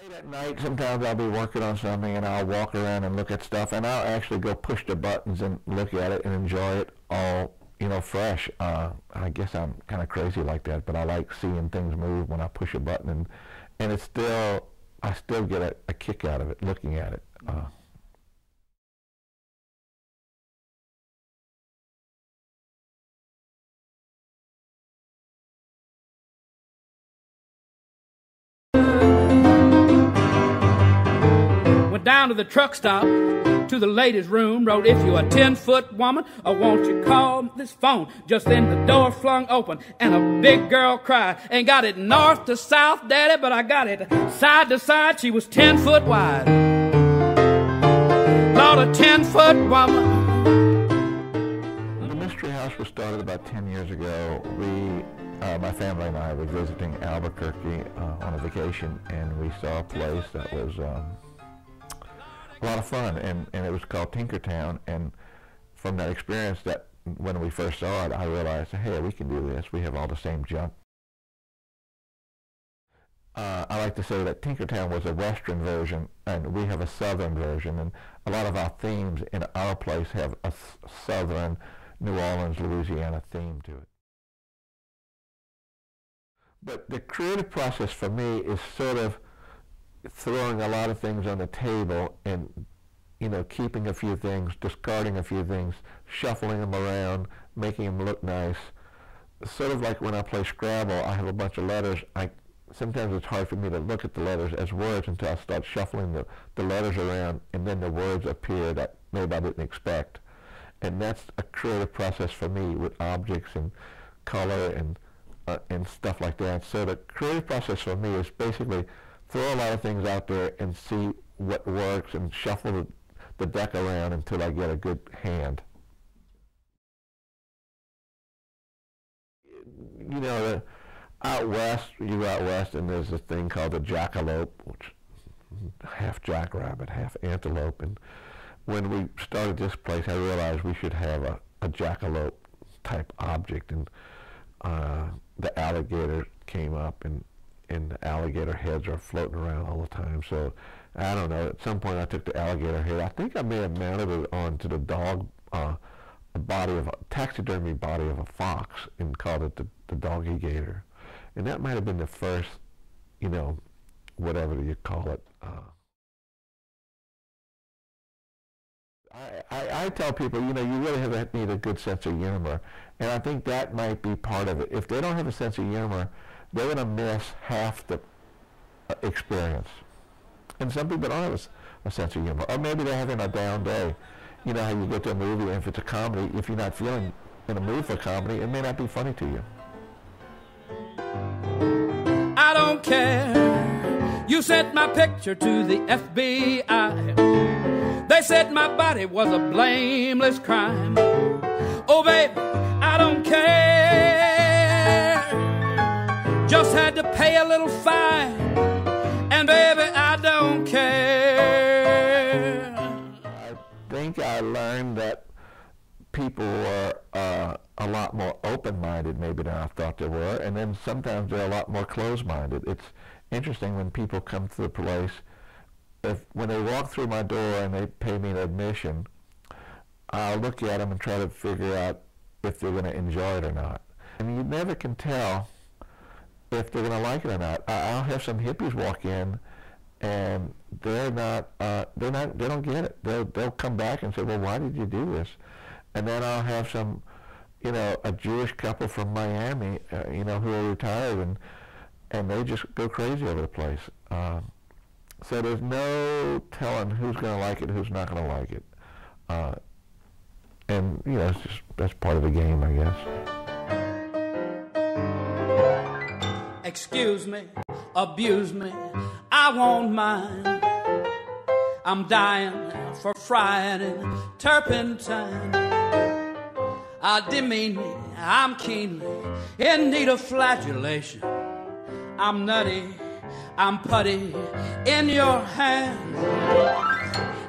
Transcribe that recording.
Late at night, sometimes I'll be working on something and I'll walk around and look at stuff, and I'll actually go push the buttons and look at it and enjoy it all, fresh. I guess I'm kind of crazy like that, but I like seeing things move when I push a button, and I still get a kick out of it, looking at it. Went down to the truck stop, to the ladies' room, wrote, if you're a 10-foot woman, or won't you call this phone? Just then the door flung open, and a big girl cried, ain't got it north to south, daddy, but I got it side to side. She was 10 foot wide. Lord, a 10-foot woman. The Mystery House was started about 10 years ago. My family and I were visiting Albuquerque on a vacation, and we saw a place that was a lot of fun, and it was called Tinkertown. And from that experience, that when we first saw it, I realized, hey, we can do this. We have all the same junk. I like to say that Tinkertown was a Western version, and we have a Southern version, and a lot of our themes in our place have a Southern, New Orleans, Louisiana theme to it. But the creative process for me is sort of throwing a lot of things on the table and, keeping a few things, discarding a few things, shuffling them around, making them look nice. Sort of like when I play Scrabble, I have a bunch of letters. Sometimes it's hard for me to look at the letters as words until I start shuffling the letters around, and then the words appear that maybe I didn't expect. And that's a creative process for me with objects and color and stuff like that. So the creative process for me is basically throw a lot of things out there and see what works and shuffle the deck around until I get a good hand. Out west, you go out west, and there's this thing called a jackalope, which half jackrabbit, half antelope. And when we started this place, I realized we should have a jackalope type object, and the alligator came up, and the alligator heads are floating around all the time. So I don't know, at some point I took the alligator head. I think I may have mounted it onto the taxidermy body of a fox and called it the doggy gator. And that might have been the first, whatever you call it. I tell people, you really need a good sense of humor. And I think that might be part of it. If they don't have a sense of humor, they're going to miss half the experience. And some people don't have a sense of humor. Or maybe they're having a down day. You know how you go to a movie, and if it's a comedy, if you're not feeling in a mood for comedy, it may not be funny to you. I don't care. You sent my picture to the FBI. They said my body was a blameless crime. Oh, baby, I don't care. Just had to pay a little fine. And, baby, I don't care. I think I learned that people were a lot more open-minded maybe than I thought they were, and then sometimes they're a lot more closed-minded. It's interesting when people come to the place, when they walk through my door and they pay me an admission, I'll look at them and try to figure out if they're going to enjoy it or not. And you never can tell if they're going to like it or not. I'll have some hippies walk in, and they don't get it. They'll come back and say, well, why did you do this? And then I'll have some, a Jewish couple from Miami, who are retired, and they just go crazy over the place. So there's no telling who's going to like it, who's not going to like it. And, that's part of the game, I guess. Excuse me, abuse me, I won't mind. I'm dying for frying in turpentine. Demean me, I'm keenly in need of flagellation. I'm nutty, I'm putty in your hand.